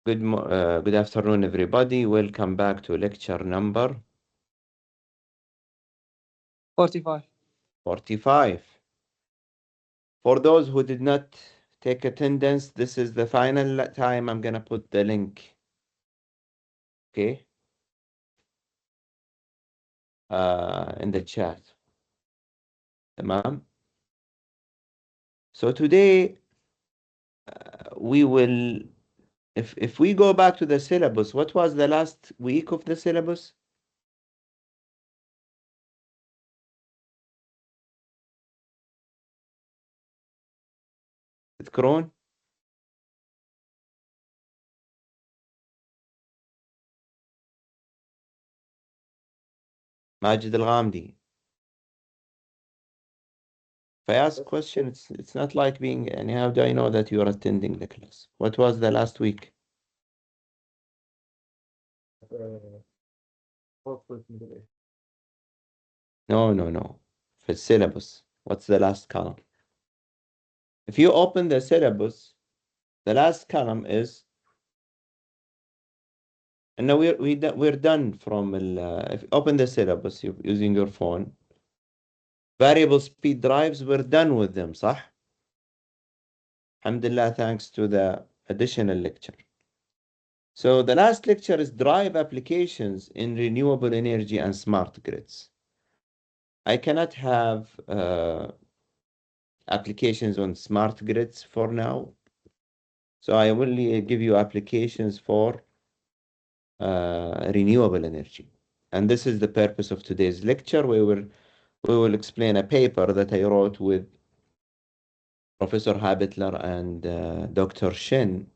Good afternoon, everybody. Welcome back to lecture number 45. 45. For those who did not take attendance, this is the final time I'm going to put the link. Okay? In the chat. Tamam? So today, we will, if we go back to the syllabus, what was the last week of the syllabus? تذكرون؟ ماجد الغامدي. If I ask a question, it's not like being, and how do I know that you are attending the class? What was the last week? No. For syllabus, what's the last column? If you open the syllabus, the last column is, and now we're done from, if you open the syllabus using your phone, variable speed drives, we're done with them, صح? Alhamdulillah, thanks to the additional lecture. So the last lecture is drive applications in renewable energy and smart grids. I cannot have applications on smart grids for now. So I will only give you applications for renewable energy. And this is the purpose of today's lecture. We will explain a paper that I wrote with Professor Habitler and Dr. Shin.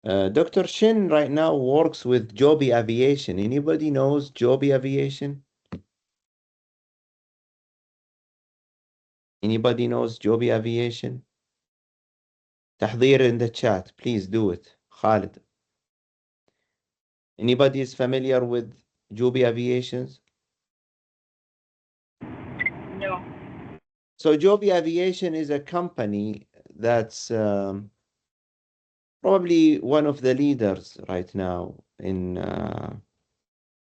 Dr. Shin right now works with Joby Aviation. Anybody knows Joby Aviation? Anybody knows Joby Aviation? تحضير in the chat, please do it. Khalid. Anybody is familiar with Joby Aviations? No. So Joby Aviation is a company that's probably one of the leaders right now in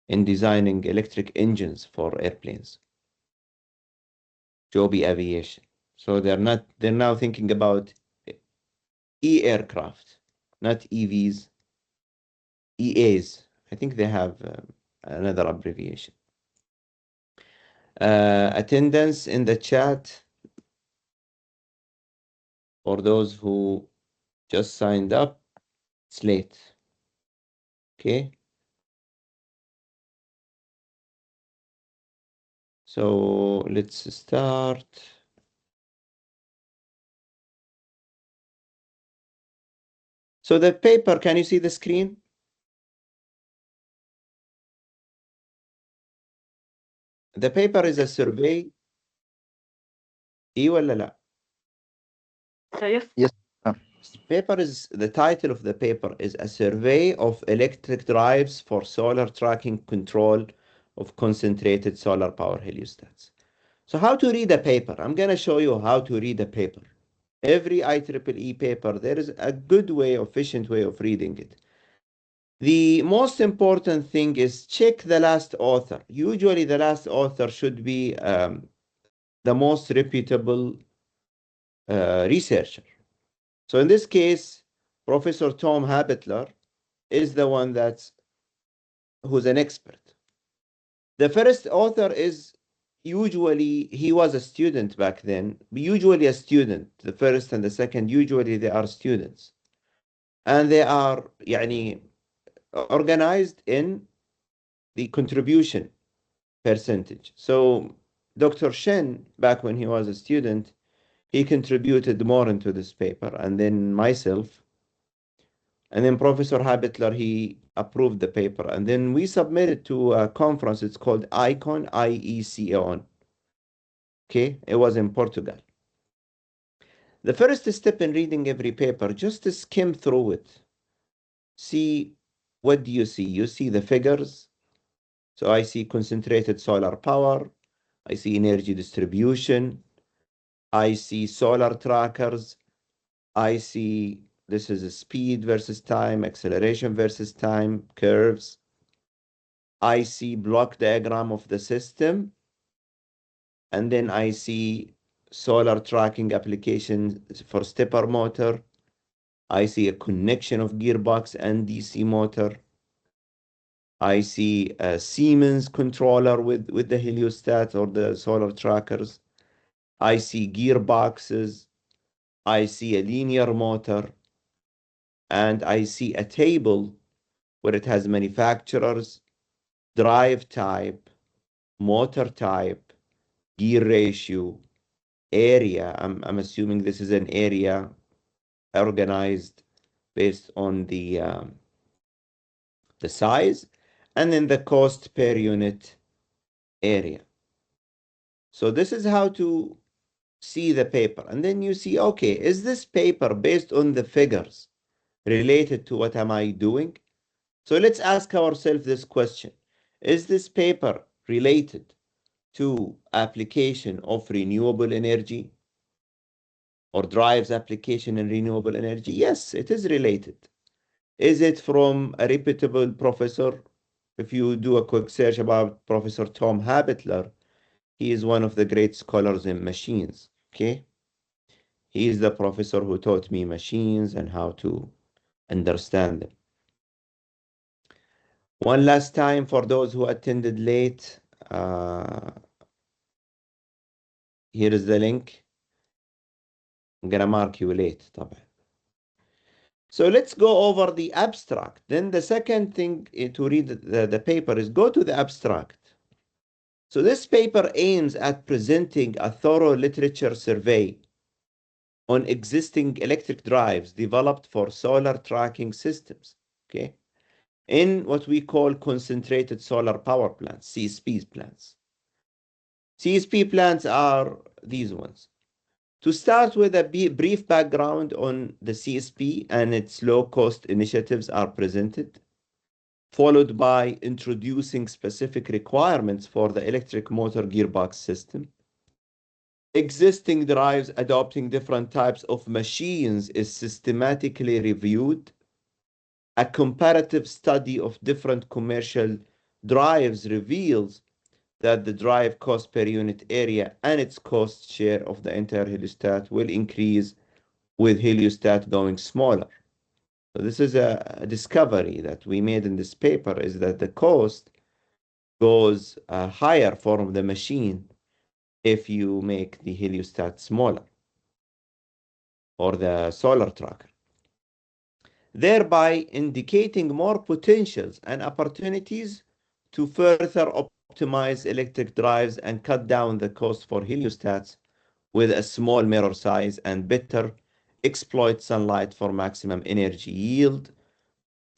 designing electric engines for airplanes. Joby Aviation. So they're now thinking about e-aircraft, not EVs, EAs. I think they have another abbreviation. Attendance in the chat for those who just signed up. It's late. Okay. So let's start. So the paper, can you see the screen? The paper is a survey. ولا لا? Yes. The title of the paper is a survey of electric drives for solar tracking control of concentrated solar power heliostats. So how to read a paper? I'm going to show you how to read a paper. Every IEEE paper, there is a good way, efficient way of reading it. The most important thing is check the last author. Usually the last author should be the most reputable researcher. So in this case, Professor Tom Habitler is the one who's an expert. The first author is usually, he was a student back then, usually a student. The first and the second, usually they are students. And they are organized in the contribution percentage. So Dr. Shen, back when he was a student, he contributed more into this paper, and then myself, and then Professor Habitler, he approved the paper, and then we submitted to a conference. It's called ICON, IECON. Okay, it was in Portugal. The first step in reading every paper, just to skim through it. See, what do you see? You see the figures. So I see concentrated solar power. I see energy distribution. I see solar trackers. I see This is a speed versus time, acceleration versus time, curves. I see block diagram of the system, and then I see solar tracking applications for stepper motor. I see a connection of gearbox and DC motor. I see a Siemens controller with the heliostat or the solar trackers. I see gearboxes. I see a linear motor. And I see a table where it has manufacturers, drive type, motor type, gear ratio, area. I'm assuming this is an area organized based on the size, and then the cost per unit area. So this is how to see the paper. And then you see, okay, is this paper based on the figures related to what am I doing? So let's ask ourselves this question. Is this paper related to application of renewable energy or drives application in renewable energy? Yes, it is related. Is it from a reputable professor? If you do a quick search about Professor Tom Habitler, he is one of the great scholars in machines. Okay. He is the professor who taught me machines and how to understand them. One last time for those who attended late, here is the link. I'm gonna mark you late, طبعا. So let's go over the abstract. Then the second thing to read the paper is go to the abstract. So this paper aims at presenting a thorough literature survey on existing electric drives developed for solar tracking systems, okay, in what we call concentrated solar power plants, CSP plants. CSP plants are these ones. To start with, a brief background on the CSP and its low-cost initiatives are presented, followed by introducing specific requirements for the electric motor gearbox system. Existing drives adopting different types of machines is systematically reviewed. A comparative study of different commercial drives reveals that the drive cost per unit area and its cost share of the entire heliostat will increase with heliostat going smaller. So this is a discovery that we made in this paper, is that the cost goes higher for the machine if you make the heliostat smaller or the solar tracker, thereby indicating more potentials and opportunities to further optimize electric drives and cut down the cost for heliostats with a small mirror size and better exploit sunlight for maximum energy yield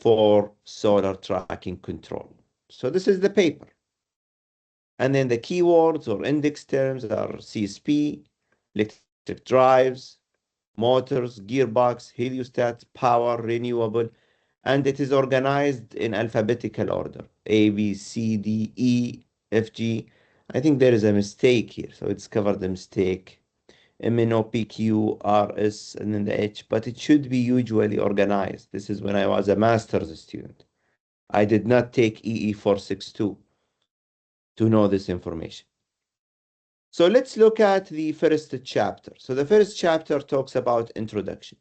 for solar tracking control. So this is the paper. And then the keywords or index terms are CSP, electric drives, motors, gearbox, heliostat, power, renewable, and it is organized in alphabetical order. A, B, C, D, E, F, G. I think there is a mistake here, so it's covered the mistake. M, N, O, P, Q, R, S, and then the H, but it should be usually organized. This is when I was a master's student. I did not take EE 462 to know this information. So let's look at the first chapter. So the first chapter talks about introduction.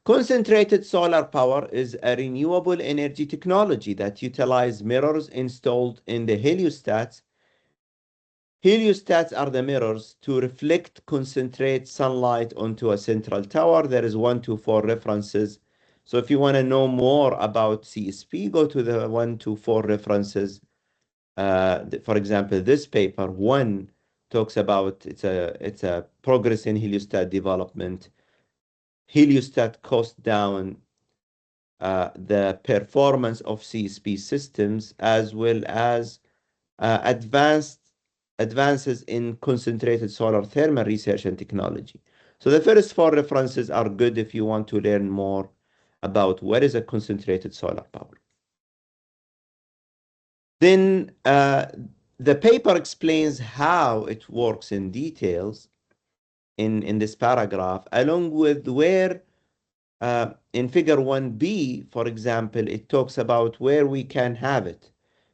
Concentrated solar power is a renewable energy technology that utilizes mirrors installed in the heliostats. Heliostats are the mirrors to reflect concentrate sunlight onto a central tower. There is 1 to 4 references. So if you want to know more about CSP, go to the 1 to 4 references. For example, this paper 1 talks about it's a progress in heliostat development, heliostat cost down, the performance of CSP systems, as well as advances in concentrated solar thermal research and technology. So the first 4 references are good if you want to learn more about what is a concentrated solar power. Then the paper explains how it works in details. in this paragraph, along with where in figure 1b, for example, it talks about where we can have it.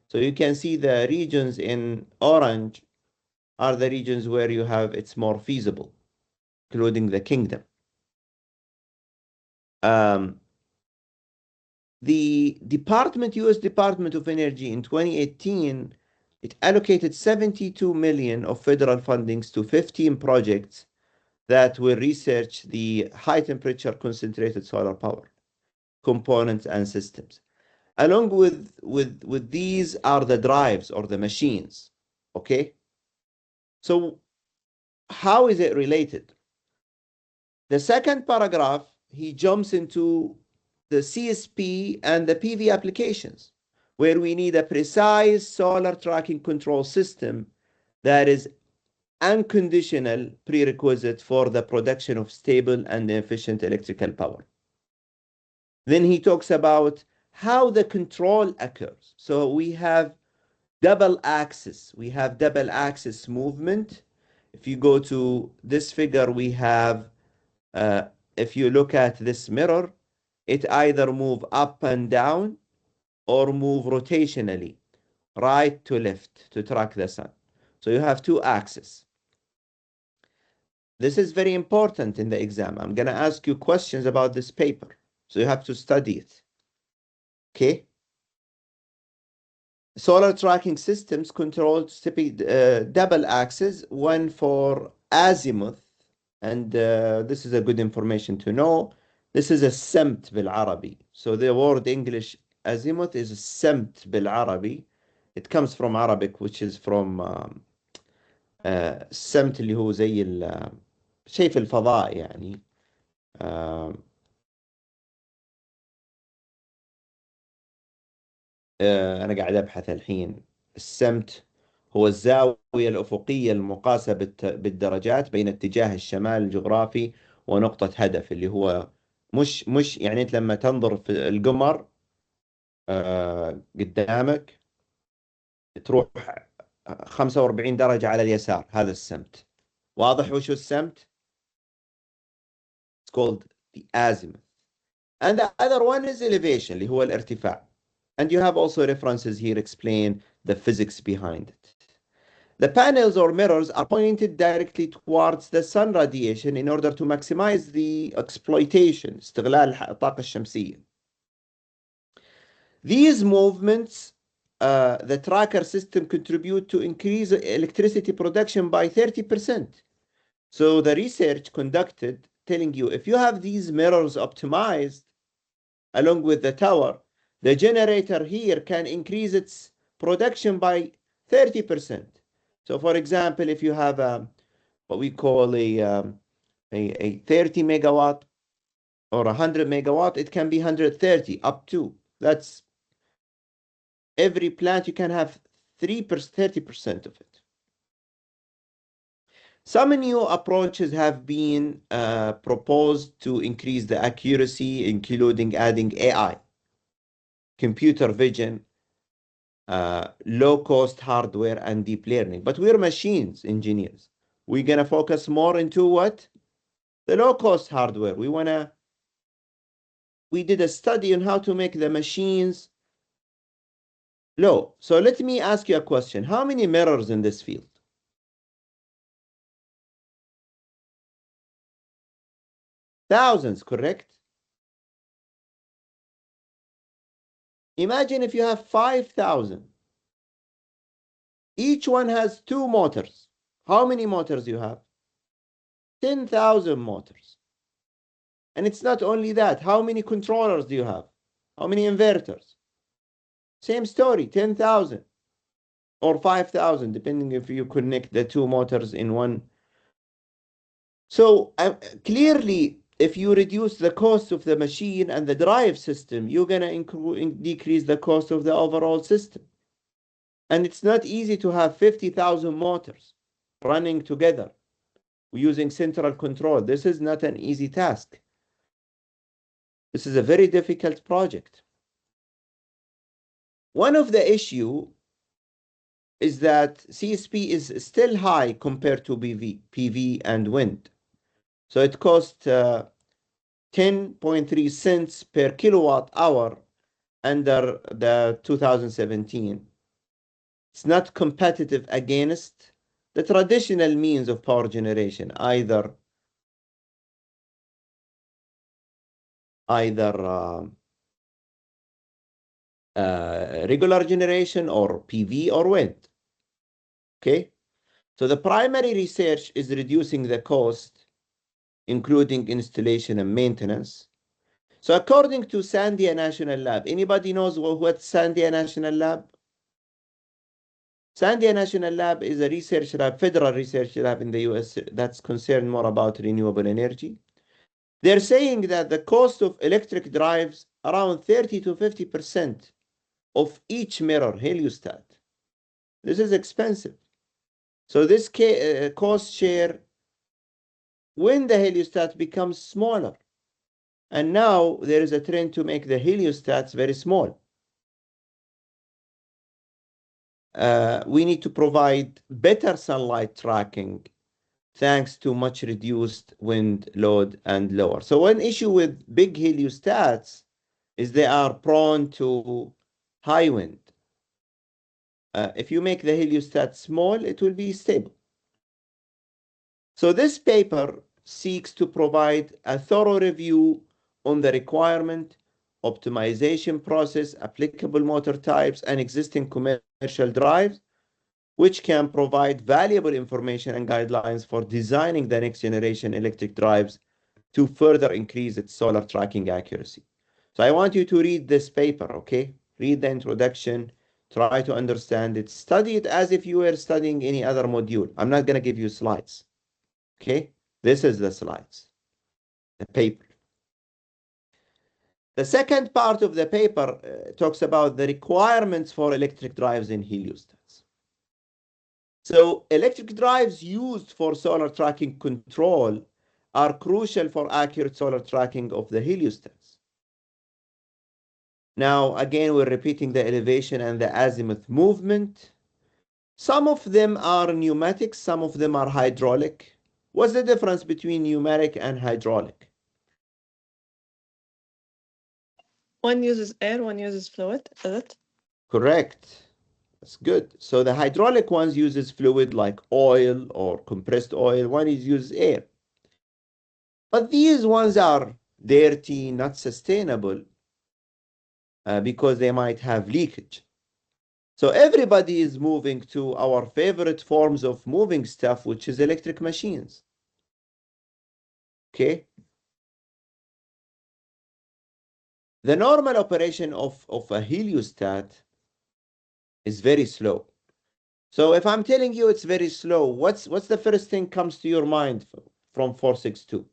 So you can see the regions in orange are the regions where you have it's more feasible, including the kingdom. The US Department of Energy in 2018, it allocated 72 million of federal fundings to 15 projects that will research the high temperature concentrated solar power components and systems. Along with these are the drives or the machines. Okay. So how is it related? The second paragraph, he jumps into the CSP and the PV applications, where we need a precise solar tracking control system that is unconditional prerequisite for the production of stable and efficient electrical power. Then he talks about how the control occurs. So we have double axis. We have double axis movement. If you go to this figure, we have, if you look at this mirror, it either move up and down or move rotationally, right to left to track the sun. So you have two axes. This is very important in the exam. I'm going to ask you questions about this paper. So you have to study it. Okay. Solar tracking systems control double axis, one for azimuth, and this is a good information to know. This is السمت بالعربي. So the word English azimuth is السمت بالعربي. It comes from Arabic, which is from السمت اللي هو زي شيء في الفضاء يعني. أنا قاعد أبحث الحين. السمت هو الزاوية الأفقية المقاسة بالدرجات بين اتجاه الشمال الجغرافي ونقطة هدف، اللي هو مش يعني أنت لما تنظر في القمر قدامك تروح 45 درجة على اليسار، هذا السمت. واضح وش السمت؟ It's called the azimuth. And the other one is elevation اللي هو الارتفاع. And you have also references here explain the physics behind it. The panels or mirrors are pointed directly towards the sun radiation in order to maximize the exploitation, استغلال الطاقة الشمسية. These movements, the tracker system contribute to increase electricity production by 30%. So the research conducted telling you if you have these mirrors optimized along with the tower, the generator here can increase its production by 30%. So for example, if you have what we call a 30 megawatt or 100 megawatt, it can be 130 up to. That's every plant you can have 30% of it. Some new approaches have been proposed to increase the accuracy, including adding AI, computer vision, low-cost hardware, and deep learning. But we're machines engineers. We're going to focus more into what? The low-cost hardware. We did a study on how to make the machines low. So let me ask you a question. How many mirrors in this field? Thousands, correct? Imagine if you have 5,000. Each one has two motors. How many motors you have? 10,000 motors. And it's not only that. How many controllers do you have? How many inverters? Same story, 10,000 or 5,000, depending if you connect the two motors in one. So clearly, if you reduce the cost of the machine and the drive system, you're going to decrease the cost of the overall system. And it's not easy to have 50,000 motors running together using central control. This is not an easy task. This is a very difficult project. One of the issue is that CSP is still high compared to PV and wind. So it costs 10.3 cents per kilowatt hour under the 2017. It's not competitive against the traditional means of power generation, either regular generation or PV or wind. Okay, so the primary research is reducing the cost, including installation and maintenance. So according to Sandia National Lab, anybody knows what Sandia National Lab? Sandia National Lab is a research lab, federal research lab in the US that's concerned more about renewable energy. They're saying that the cost of electric drives around 30 to 50% of each mirror heliostat. This is expensive. So this cost share when the heliostat becomes smaller. And now there is a trend to make the heliostats very small. We need to provide better sunlight tracking thanks to much reduced wind load and lower. So one issue with big heliostats is they are prone to high wind. If you make the heliostat small, it will be stable. So this paper seeks to provide a thorough review on the requirement, optimization process, applicable motor types, and existing commercial drives, which can provide valuable information and guidelines for designing the next generation electric drives to further increase its solar tracking accuracy. So I want you to read this paper, okay? Read the introduction, try to understand it, study it as if you were studying any other module. I'm not going to give you slides, okay? This is the slides, the paper. The second part of the paper talks about the requirements for electric drives in heliostats. So electric drives used for solar tracking control are crucial for accurate solar tracking of the heliostats. Now, again, we're repeating the elevation and the azimuth movement. Some of them are pneumatic, some of them are hydraulic. What's the difference between pneumatic and hydraulic? One uses air, one uses fluid, is it? Correct. That's good. So the hydraulic ones uses fluid like oil or compressed oil. One is uses air. But these ones are dirty, not sustainable, because they might have leakage. So everybody is moving to our favorite forms of moving stuff, which is electric machines. Okay. The normal operation of a heliostat is very slow. So if I'm telling you it's very slow, what's the first thing comes to your mind from 462?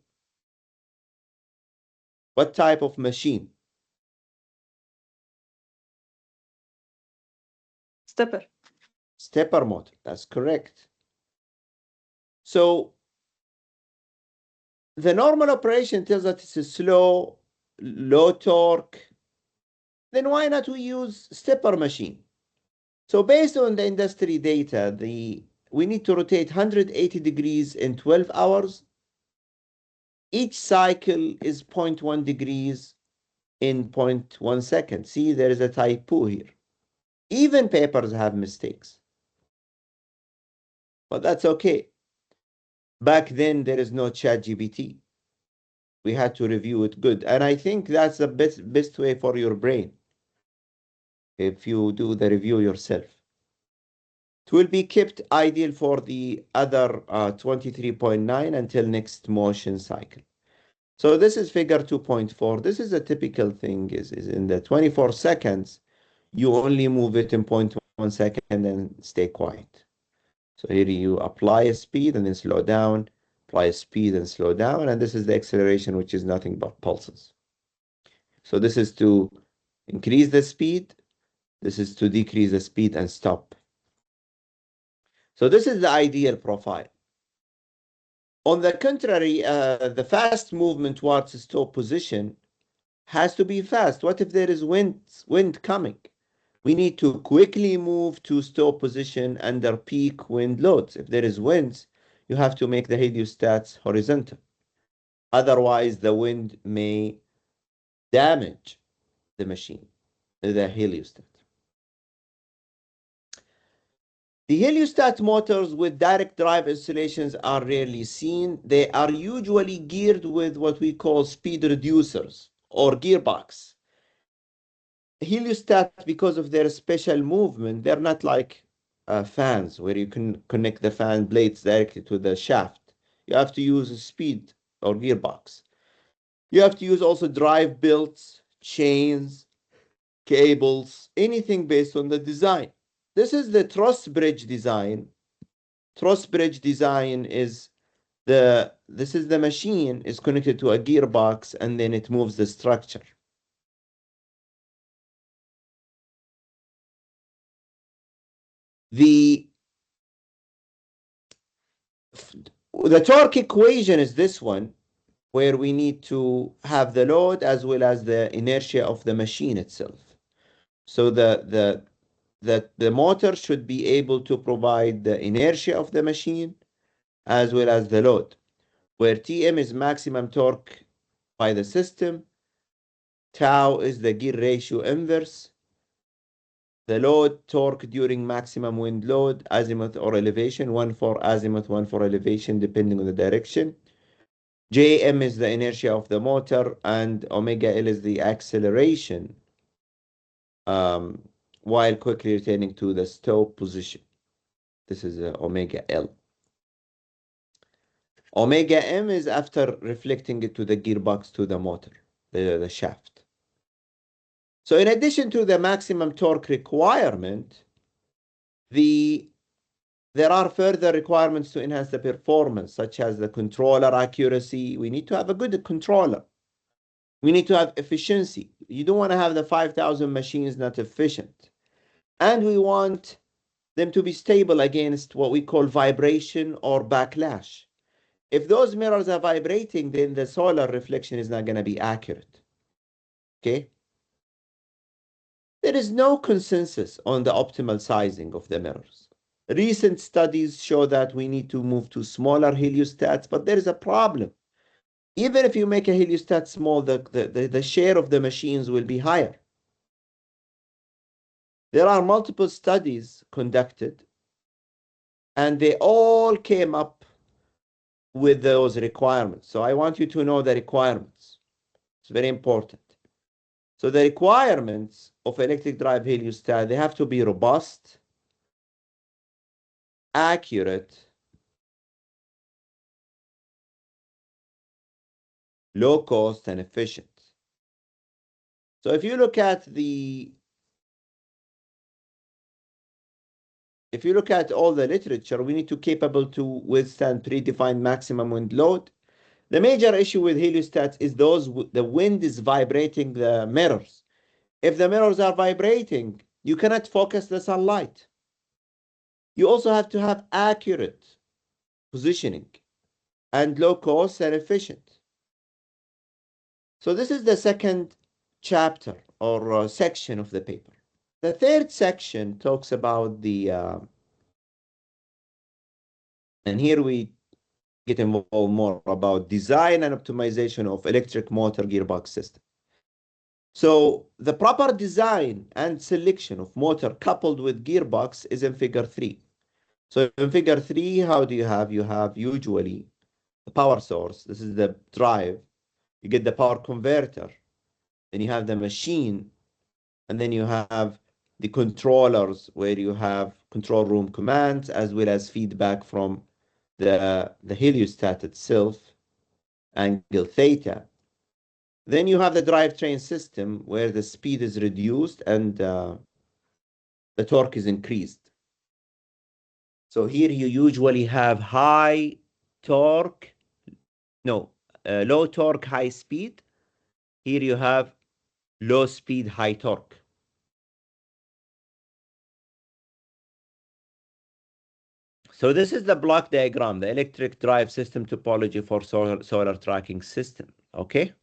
What type of machine? Stepper. Stepper motor. That's correct. So the normal operation tells us it's a slow, low torque. Then why not we use stepper machine? So based on the industry data, we need to rotate 180 degrees in 12 hours. Each cycle is 0.1 degrees in 0.1 second. See, there is a typo here. Even papers have mistakes. But that's okay. Back then, there is no ChatGPT. We had to review it good. And I think that's the best way for your brain if you do the review yourself. It will be kept ideal for the other 23.9 until next motion cycle. So this is figure 2.4. This is a typical thing is in the 24 seconds, you only move it in 0.1 second and stay quiet. So here you apply a speed and then slow down, apply a speed and slow down, and this is the acceleration, which is nothing but pulses. So this is to increase the speed, this is to decrease the speed and stop. So this is the ideal profile. On the contrary, the fast movement towards stop position has to be fast. What if there is wind coming? We need to quickly move to stop position under peak wind loads. If there is winds, you have to make the heliostats horizontal. Otherwise, the wind may damage the machine, the heliostat. The heliostat motors with direct drive installations are rarely seen. They are usually geared with what we call speed reducers or gearbox. Heliostat, because of their special movement, they're not like fans where you can connect the fan blades directly to the shaft. You have to use a speed or gearbox. You have to use also drive belts, chains, cables, anything based on the design. This is the truss bridge design. Truss bridge design is this is the machine is connected to a gearbox and then it moves the structure. The torque equation is this one, where we need to have the load as well as the inertia of the machine itself. So the motor should be able to provide the inertia of the machine as well as the load, where Tm is maximum torque by the system, tau is the gear ratio inverse, the load torque during maximum wind load, azimuth or elevation, one for azimuth, one for elevation, depending on the direction. Jm is the inertia of the motor, and omega L is the acceleration while quickly returning to the stop position. This is omega L. Omega M is after reflecting it to the gearbox to the motor, the shaft. So in addition to the maximum torque requirement, there are further requirements to enhance the performance, such as the controller accuracy. We need to have a good controller. We need to have efficiency. You don't want to have the 5,000 machines not efficient. And we want them to be stable against what we call vibration or backlash. If those mirrors are vibrating, then the solar reflection is not going to be accurate. Okay? There is no consensus on the optimal sizing of the mirrors. Recent studies show that we need to move to smaller heliostats, but there is a problem. Even if you make a heliostat small, the share of the machines will be higher. There are multiple studies conducted, and they all came up with those requirements. So I want you to know the requirements. It's very important. So the requirements of electric drive heliostat, they have to be robust, accurate, low cost, and efficient. So if you look at all the literature, we need to be capable to withstand predefined maximum wind load. The major issue with heliostats is the wind is vibrating the mirrors. If the mirrors are vibrating, you cannot focus the sunlight. You also have to have accurate positioning and low cost and efficient. So this is the second chapter or section of the paper. The third section talks about and here we get involved more about design and optimization of electric motor gearbox system. So the proper design and selection of motor coupled with gearbox is in figure 3. So in figure 3, how do you have? You have usually the power source. This is the drive. You get the power converter. Then you have the machine. And then you have the controllers where you have control room commands as well as feedback from the heliostat itself, angle theta. Then you have the drivetrain system where the speed is reduced and the torque is increased. So here you usually have low torque, high speed. Here you have low speed, high torque. So this is the block diagram, the electric drive system topology for solar tracking system, okay?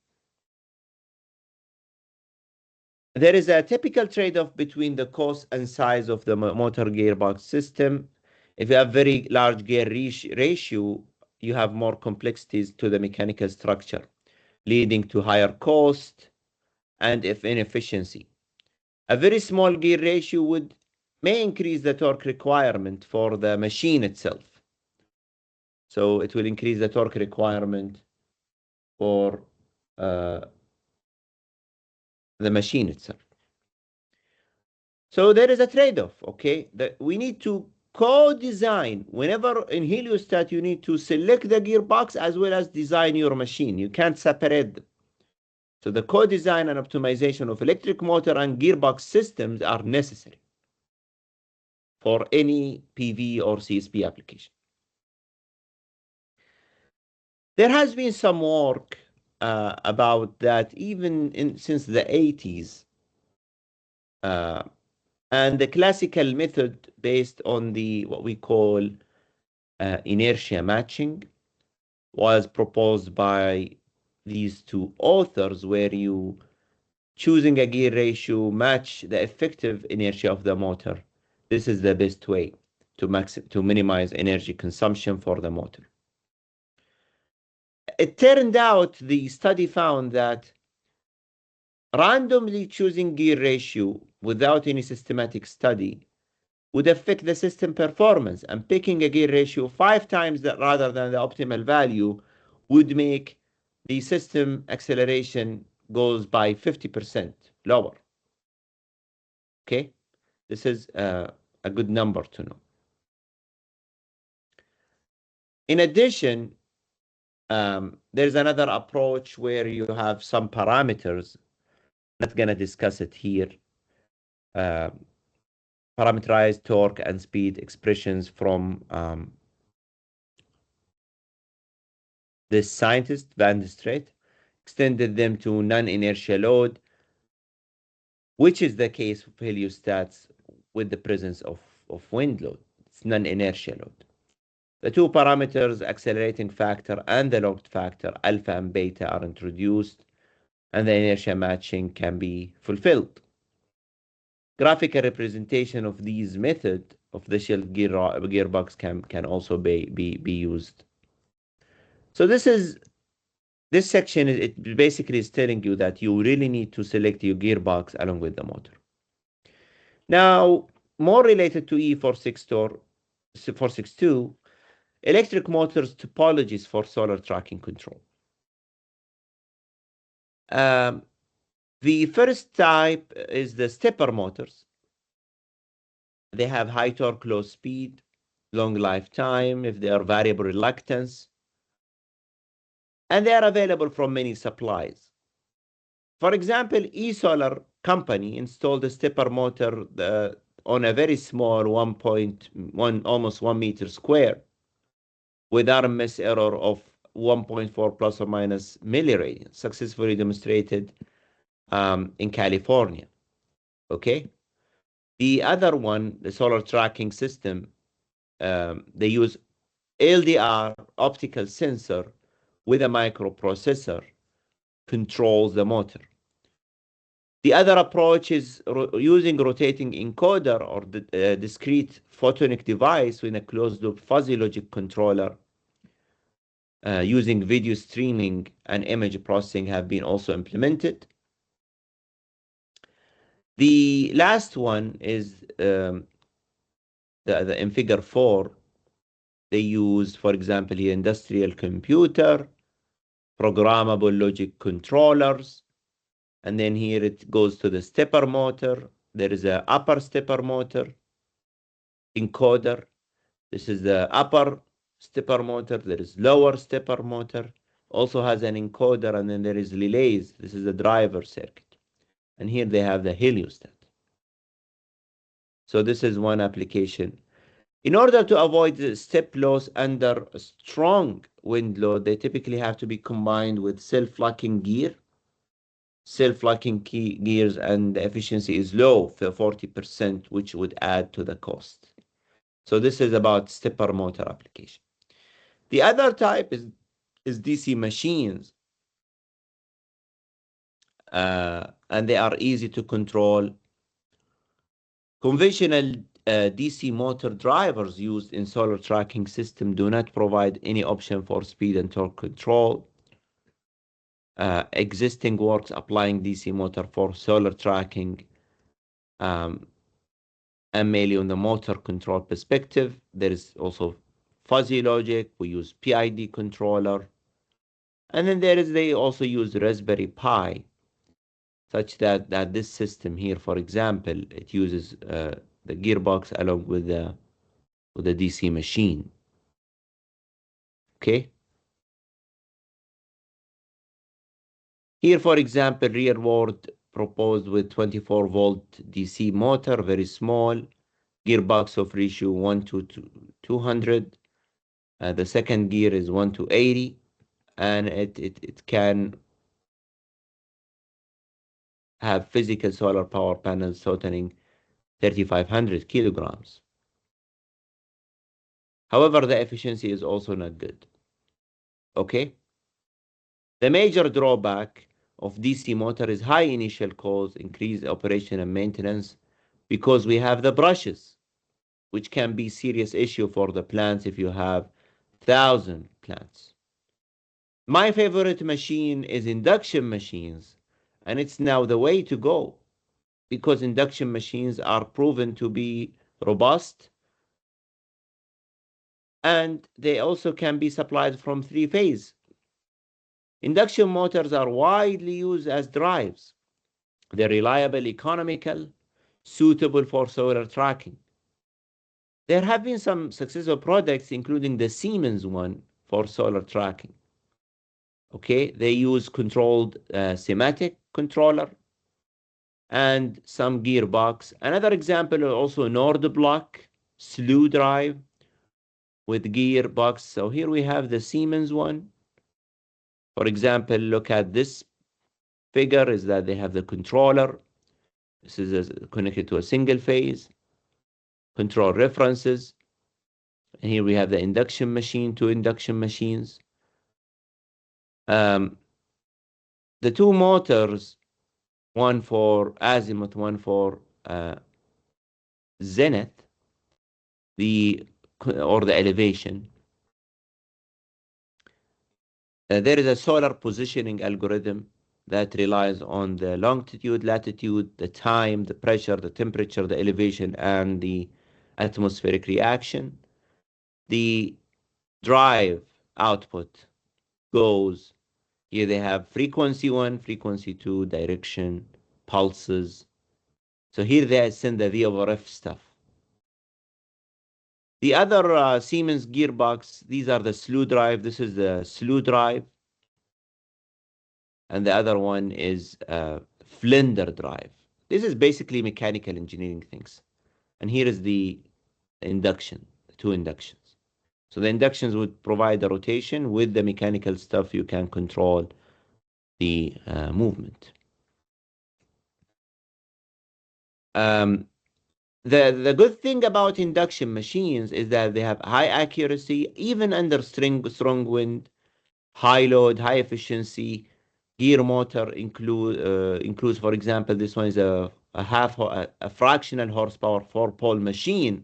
There is a typical trade-off between the cost and size of the motor gearbox system. If you have very large gear ratio, you have more complexities to the mechanical structure, leading to higher cost and inefficiency. A very small gear ratio may increase the torque requirement for the machine itself. So it will increase the torque requirement for the machine itself. So there is a trade-off, okay? That we need to co-design. Whenever in heliostat, you need to select the gearbox as well as design your machine. You can't separate them. So the co-design and optimization of electric motor and gearbox systems are necessary for any PV or CSP application. There has been some work about that even since the 80s. And the classical method based on what we call inertia matching was proposed by these two authors, where you choosing a gear ratio match the effective inertia of the motor. This is the best way to minimize energy consumption for the motor. It turned out the study found that randomly choosing gear ratio without any systematic study would affect the system performance, and picking a gear ratio 5 times that rather than the optimal value would make the system acceleration goes by 50% lower. Okay, this is a good number to know. In addition, there's another approach where you have some parameters. I'm not going to discuss it here. Parameterized torque and speed expressions from this scientist, Van der Straat, extended them to non-inertial load, which is the case of heliostats with the presence of wind load. It's non-inertial load. The two parameters, accelerating factor and the load factor, alpha and beta, are introduced, and the inertia matching can be fulfilled. Graphical representation of these method of the shell gearbox can also be used. So this section it basically is telling you that you really need to select your gearbox along with the motor. Now, more related to E462, electric motors topologies for solar tracking control. The first type is the stepper motors. They have high torque, low speed, long lifetime if they are variable reluctance, and they are available from many supplies. For example, eSolar company installed a stepper motor on a very small 1.1, almost 1 meter square, with RMS error of 1.4 plus or minus milliradians, successfully demonstrated in California. Okay. The other one, the solar tracking system, they use LDR optical sensor with a microprocessor controls the motor. The other approach is using rotating encoder or the discrete photonic device with a closed-loop fuzzy logic controller. Using video streaming and image processing have been also implemented. The last one is in figure 4. They use, for example, here industrial computer, programmable logic controllers, and then here it goes to the stepper motor. There is a upper stepper motor encoder. This is the upper stepper motor. There is lower stepper motor. Also has an encoder, and then there is relays. This is the driver circuit. And here they have the heliostat. So this is one application. In order to avoid the step loss under a strong wind load, they typically have to be combined with self-locking gear. Self-locking gears, and the efficiency is low for 40%, which would add to the cost. So this is about stepper motor application. The other type is DC machines. And they are easy to control. Conventional DC motor drivers used in solar tracking system do not provide any option for speed and torque control. Existing works applying DC motor for solar tracking and mainly on the motor control perspective. There is also fuzzy logic. We use PID controller. And then they also use Raspberry Pi, such that this system here, for example, it uses the gearbox along with the DC machine. Okay. Here, for example, rear world proposed with 24-volt DC motor, very small, gearbox of ratio 1 to 200. The second gear is 1 to 80, and it can have physical solar power panels totaling 3,500 kilograms. However, the efficiency is also not good. Okay? The major drawback of DC motor is high initial cost, increased operation and maintenance, because we have the brushes, which can be serious issue for the plants if you have 1,000 plants. My favorite machine is induction machines, and it's now the way to go because induction machines are proven to be robust, and they also can be supplied from three-phase. Induction motors are widely used as drives. They're reliable, economical, suitable for solar tracking. There have been some successful products, including the Siemens one for solar tracking. Okay, they use controlled semantic controller and some gearbox. Another example is also NordBlock slew drive with gearbox. So here we have the Siemens one. For example, look at this figure is that they have the controller. This is connected to a single phase. Control references. And here we have the induction machine, two induction machines. The two motors, one for azimuth, one for zenith, or the elevation. There is a solar positioning algorithm that relies on the longitude, latitude, the time, the pressure, the temperature, the elevation, and the atmospheric reaction. The drive output goes, here they have frequency 1, frequency 2, direction, pulses. So here they send the V over F stuff. The other Siemens gearbox, these are the slew drive. This is the slew drive. And the other one is Flender drive. This is basically mechanical engineering things. And here is the induction, the two inductions. So the inductions would provide the rotation. With the mechanical stuff, you can control the movement. The good thing about induction machines is that they have high accuracy, even under strong wind, high load, high efficiency. Gear motor includes, for example, this one is a fractional horsepower 4-pole machine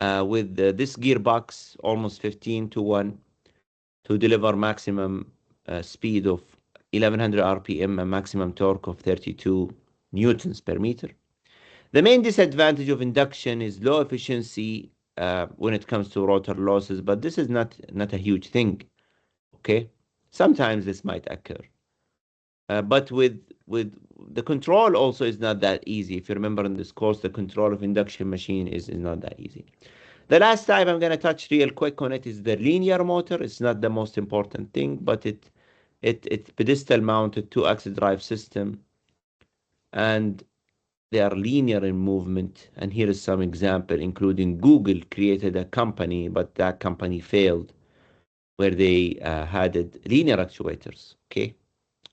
with this gearbox almost 15 to 1 to deliver maximum speed of 1100 RPM and maximum torque of 32 newtons per meter. The main disadvantage of induction is low efficiency when it comes to rotor losses, but this is not a huge thing. Okay, sometimes this might occur, but with the control also is not that easy. If you remember in this course, the control of induction machine is not that easy. The last type I'm going to touch real quick on it is the linear motor. It's not the most important thing, but it's pedestal mounted 2-axis drive system, and they are linear in movement. And here is some example, including Google created a company, but that company failed, where they had linear actuators, okay,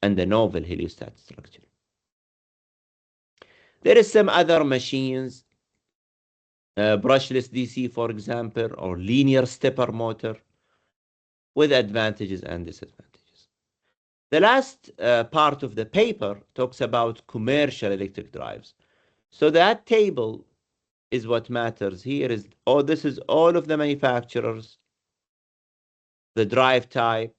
and the novel heliostat structure. There is some other machines, brushless DC, for example, or linear stepper motor, with advantages and disadvantages. The last part of the paper talks about commercial electric drives. So that table is what matters. Here is, oh, this is all of the manufacturers, the drive type,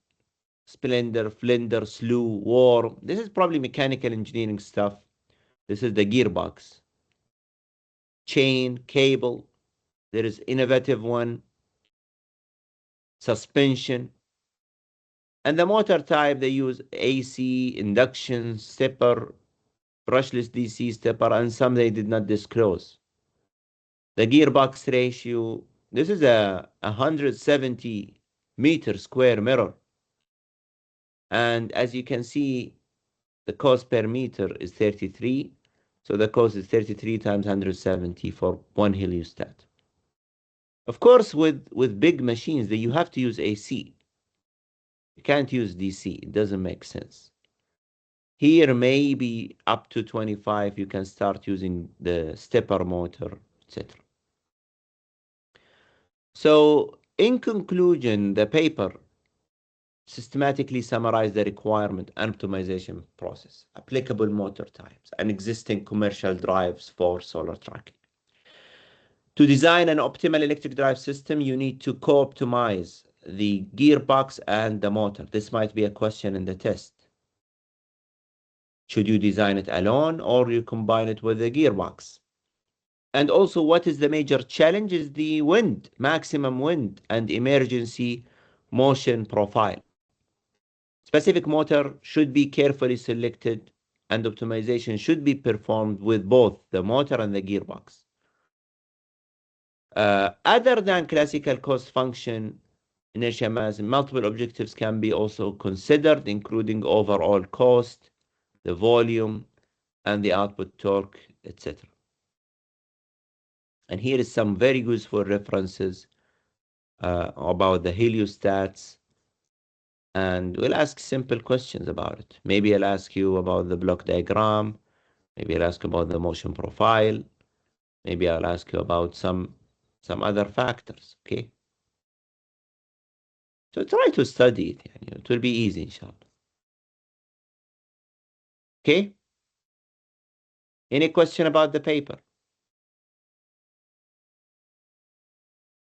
Splendor, Flender, Slew, War. This is probably mechanical engineering stuff. This is the gearbox. Chain, cable. There is innovative one. Suspension. And the motor type, they use AC, induction, stepper, brushless DC stepper, and some they did not disclose. The gearbox ratio, this is a 170 meter square mirror. And as you can see, the cost per meter is 33. So the cost is 33 times 170 for one heliostat. Of course, with big machines, that you have to use AC. You can't use DC. It doesn't make sense. Here, maybe up to 25, you can start using the stepper motor, etc. So, in conclusion, the paper systematically summarized the requirement and optimization process, applicable motor types, and existing commercial drives for solar tracking. To design an optimal electric drive system, you need to co-optimize the gearbox and the motor. This might be a question in the test. Should you design it alone or you combine it with the gearbox? And also, what is the major challenge is the wind, maximum wind and emergency motion profile. Specific motor should be carefully selected and optimization should be performed with both the motor and the gearbox. Other than classical cost function, inertia mass, multiple objectives can be also considered, including overall cost, the volume, and the output torque, etc. And here is some very useful references about the heliostats. And we'll ask simple questions about it. Maybe I'll ask you about the block diagram. Maybe I'll ask about the motion profile. Maybe I'll ask you about some other factors, okay? So try to study it. It will be easy, inshallah. Okay? Any question about the paper?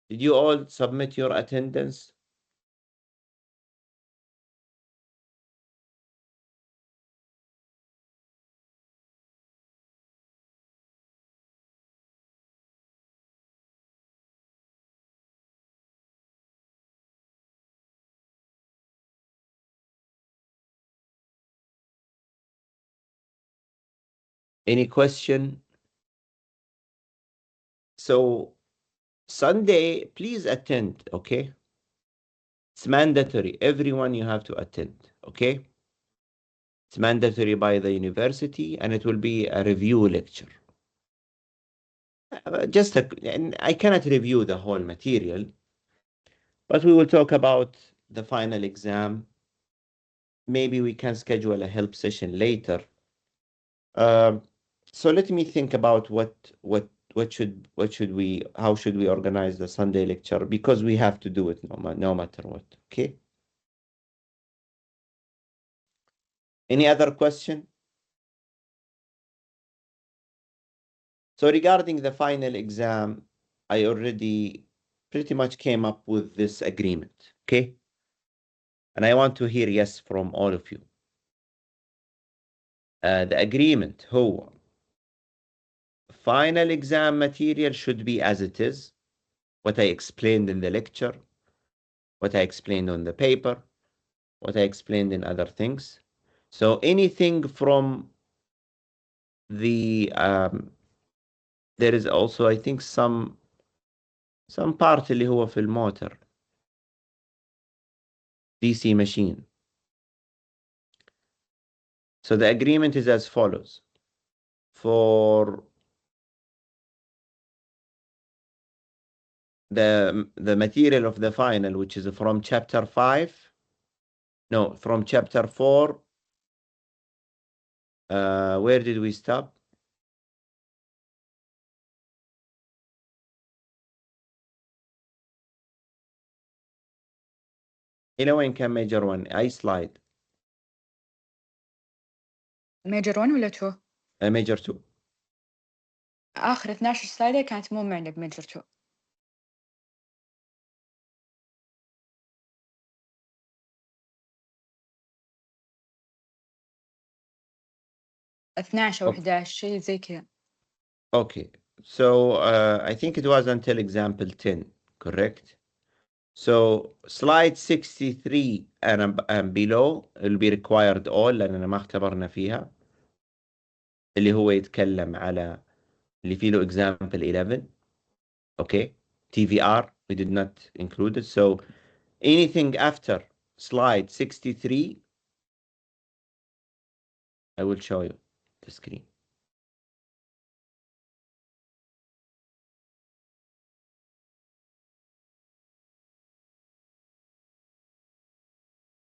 Did you all submit your attendance? Any question? So Sunday, please attend, okay? It's mandatory. Everyone you have to attend, okay? It's mandatory by the university and it will be a review lecture. And I cannot review the whole material, but we will talk about the final exam. Maybe we can schedule a help session later. So let me think about how should we organize the Sunday lecture, because we have to do it no matter what. Okay. Any other question? So regarding the final exam, I already pretty much came up with this agreement. Okay. And I want to hear yes from all of you. The agreement, who final exam material should be as it is, what I explained in the lecture, what I explained on the paper, what I explained in other things. So anything from the there is also, I think, some part اللي هو في الموتر DC machine. So the agreement is as follows. For the material of the final, which is from chapter 5, no, from chapter 4, where did we stop? إلى وين كان major 1? أي slide? major 1 ولا 2؟ major 2. آخر 12 سلايدة كانت مو معنا بميجر 2. 12 أو 11 شيء زي كذا. Okay, so I think it was until example 10, correct? So slide 63 and below will be required all لأننا ما اختبرنا فيها، اللي هو يتكلم على اللي فيه له example 11. Okay, TVR we did not include it. So anything after slide 63 I will show you the screen.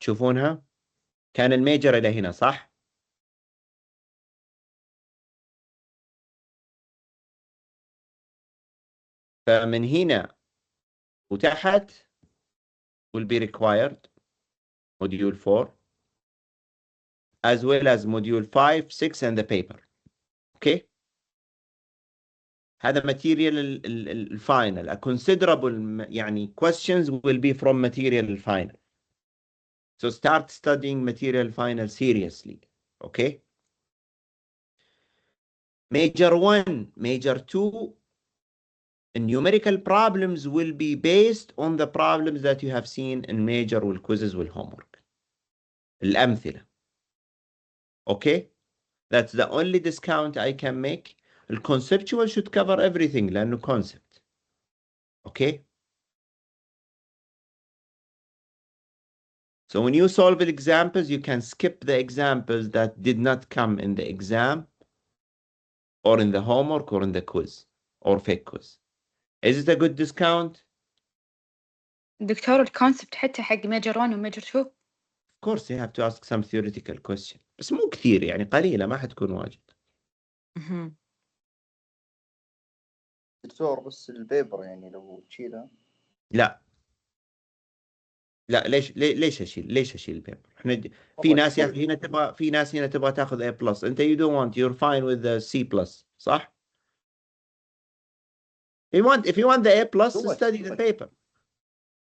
تشوفونها؟ كان الميجر إلى هنا صح؟ فمن هنا وتحت will be required module 4 as well as module 5, 6 and the paper. Okay? هذا material الفاينل. A considerable يعني questions will be from material الفاينل. So start studying material final seriously. Okay? Major 1, Major 2, numerical problems will be based on the problems that you have seen in major والquizzes والhomework. الأمثلة. Okay? That's the only discount I can make. The conceptual should cover everything لأنه concept. Okay? So when you solve examples, you can skip the examples that did not come in the exam or in the homework or in the quiz or fake quiz. Is it a good discount? دكتور الكونسبت حتى حق ميجر 1 وميجر 2. Of course you have to ask some theoretical question. بس مو كثير يعني قليلة ما حتكون واجد. دكتور بس البيبر يعني لو تشيلها. لا ليش اشيل البيبر؟ احنا في ناس يا اخي هنا تبغى، في ناس هنا تبغى تاخذ A+. انت you don't want, you're fine with the C+, صح؟ if you want the A+, study the paper.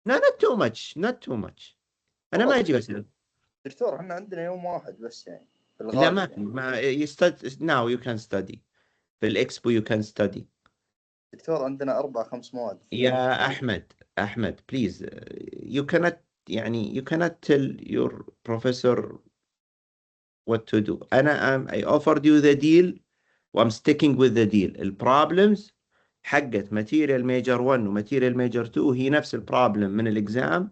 No, not too much, not too much. انا ما اجي بس دكتور احنا عندنا يوم واحد بس يعني في لا الغالب ما you study now, you can study في الإكسبو you can study. دكتور عندنا 4-5 مواد. يا أحمد please, you cannot يعني you cannot tell your professor what to do. I offered you the deal و I'm sticking with the deal. البروبلمز حقت ماتيريال ميجر 1 وماتيريال ميجر 2 هي نفس البروبلم من الإكزام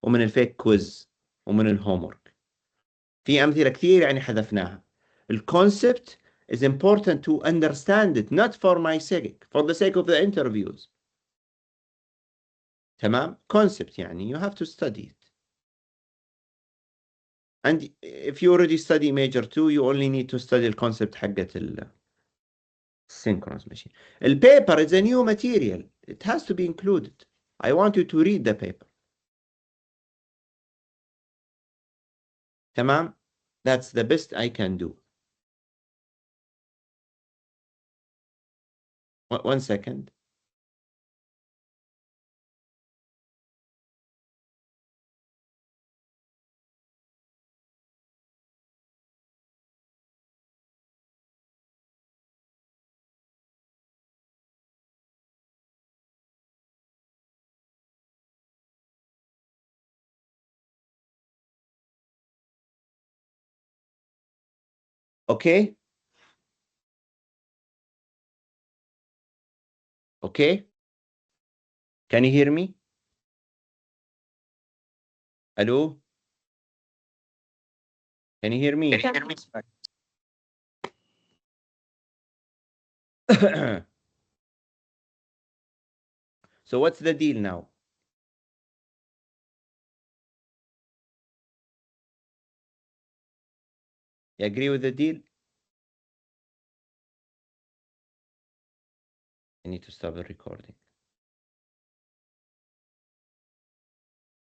ومن الفيك كويز ومن الهومورك. في أمثلة كثير يعني حذفناها. الكونسبت is important to understand it, not for my sake, for the sake of the interviews. تمام؟ concept يعني you have to study it. And if you already study major 2, you only need to study the concept حقت synchronous machine. The paper is a new material. It has to be included. I want you to read the paper. تمام? That's the best I can do. One second. Okay? Okay? Can you hear me? Hello? Can you hear me? So what's the deal now? You agree with the deal? I need to stop the recording.